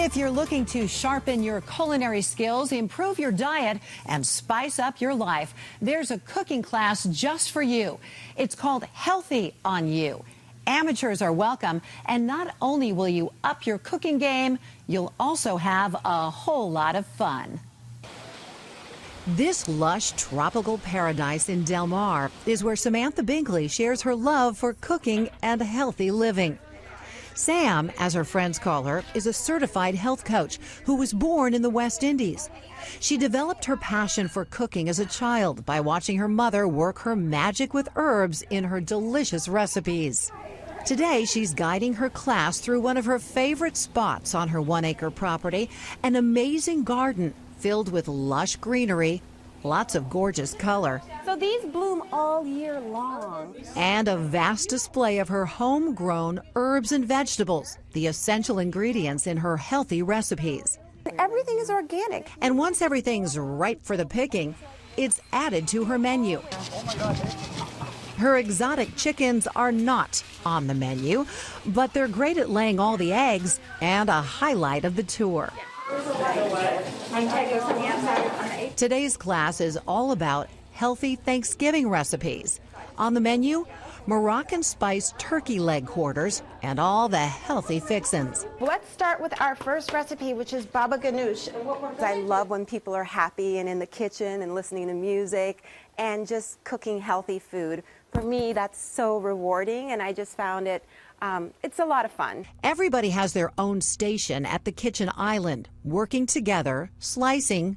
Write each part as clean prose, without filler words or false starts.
If you're looking to sharpen your culinary skills, improve your diet, and spice up your life, there's a cooking class just for you. It's called Healthy on You. Amateurs are welcome, and not only will you up your cooking game, you'll also have a whole lot of fun. This lush tropical paradise in Del Mar is where Samantha Binkley shares her love for cooking and healthy living. Sam, as her friends call her, is a certified health coach who was born in the West Indies. She developed her passion for cooking as a child by watching her mother work her magic with herbs in her delicious recipes. Today, she's guiding her class through one of her favorite spots on her 1-acre property, an amazing garden filled with lush greenery, lots of gorgeous color. So these bloom all year long. And a vast display of her homegrown herbs and vegetables, the essential ingredients in her healthy recipes. Everything is organic. And once everything's ripe for the picking, it's added to her menu. Her exotic chickens are not on the menu, but they're great at laying all the eggs and a highlight of the tour. Today's class is all about healthy Thanksgiving recipes. On the menu, Moroccan spiced turkey leg quarters and all the healthy fixins. Let's start with our first recipe, which is baba ganoush. I love when people are happy and in the kitchen and listening to music and just cooking healthy food. For me, that's so rewarding, and I just found it it's a lot of fun. Everybody has their own station at the kitchen island, working together, slicing,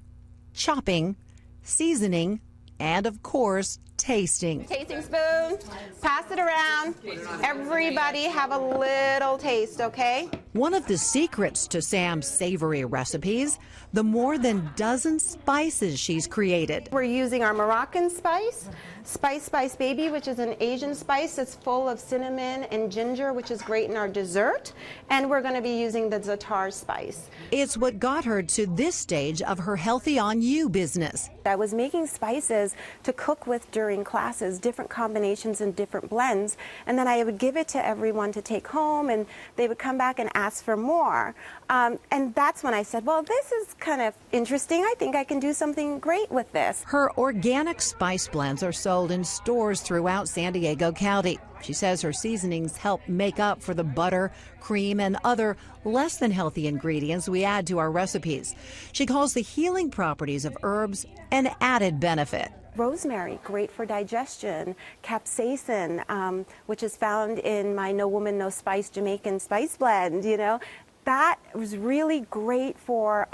chopping, seasoning, and of course, tasting. Tasting spoon, pass it around. Everybody have a little taste, okay? One of the secrets to Sam's savory recipes, the more than dozen spices she's created. We're using our Moroccan spice, Spice Baby, which is an Asian spice that's full of cinnamon and ginger, which is great in our dessert. And we're going to be using the za'atar spice. It's what got her to this stage of her Healthy on You business. I was making spices to cook with during classes, different combinations and different blends, and then I would give it to everyone to take home, and they would come back and ask for more. And that's when I said, well, this is kind of interesting. I think I can do something great with this. Her organic spice blends are sold in stores throughout San Diego County. She says her seasonings help make up for the butter, cream, and other less than healthy ingredients we add to our recipes. She calls the healing properties of herbs an added benefit. Rosemary, great for digestion. Capsaicin, which is found in my No Woman, No Spice Jamaican spice blend, you know. That was really great for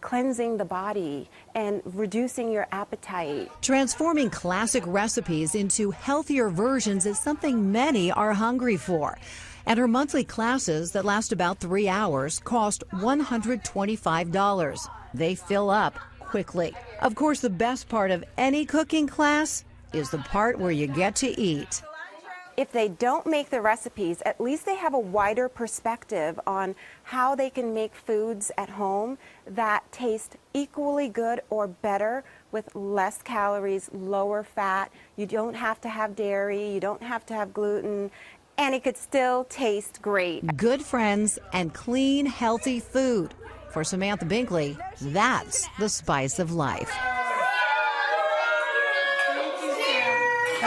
cleansing the body and reducing your appetite. Transforming classic recipes into healthier versions is something many are hungry for. And her monthly classes that last about 3 hours cost $125. They fill up quickly. Of course, the best part of any cooking class is the part where you get to eat. If they don't make the recipes, at least they have a wider perspective on how they can make foods at home that taste equally good or better with less calories, lower fat. You don't have to have dairy, you don't have to have gluten, and it could still taste great. Good friends and clean, healthy food. For Samantha Binkley, that's the spice of life.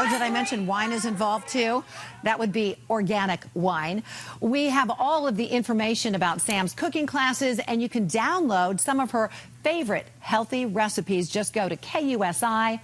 Oh, did I mention wine is involved too? That would be organic wine. We have all of the information about Sam's cooking classes, and you can download some of her favorite healthy recipes. Just go to KUSI.com.